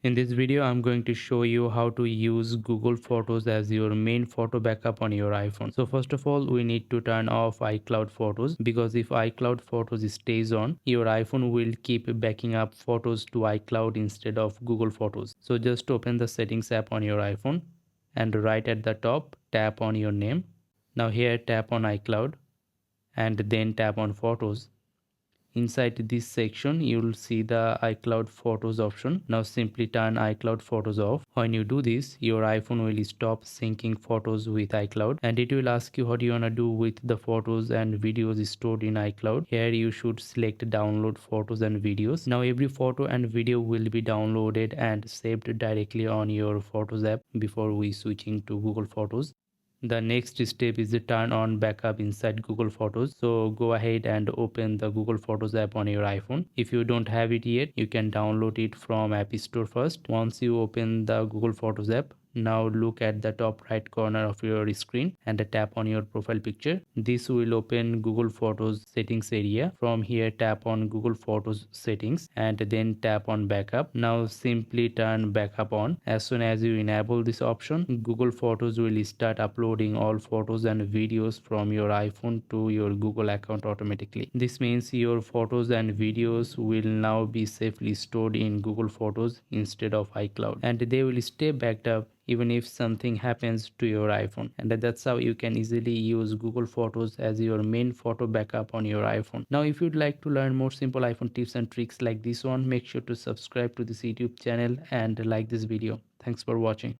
In this video, I'm going to show you how to use Google Photos as your main photo backup on your iPhone. So first of all, we need to turn off iCloud Photos, because if iCloud Photos stays on, your iPhone will keep backing up photos to iCloud instead of Google Photos. So just open the Settings app on your iPhone and right at the top, tap on your name. Now here tap on iCloud and then tap on Photos. Inside this section, you'll see the iCloud Photos option. Now simply turn iCloud Photos off. When you do this, your iPhone will stop syncing photos with iCloud, and it will ask you what you wanna do with the photos and videos stored in iCloud. Here you should select download photos and videos. Now every photo and video will be downloaded and saved directly on your Photos app before we switching to Google Photos. The next step is to turn on backup inside Google Photos. So go ahead and open the Google Photos app on your iPhone. If you don't have it yet, you can download it from App Store first. Once you open the Google Photos app, now look at the top right corner of your screen and tap on your profile picture. This will open Google Photos settings area. From here tap on Google Photos settings and then tap on backup. Now simply turn backup on. As soon as you enable this option, Google Photos will start uploading all photos and videos from your iPhone to your Google account automatically. This means your photos and videos will now be safely stored in Google Photos instead of iCloud, and they will stay backed up even if something happens to your iPhone. And that's how you can easily use Google Photos as your main photo backup on your iPhone. Now if you'd like to learn more simple iPhone tips and tricks like this one, make sure to subscribe to this YouTube channel and like this video. Thanks for watching.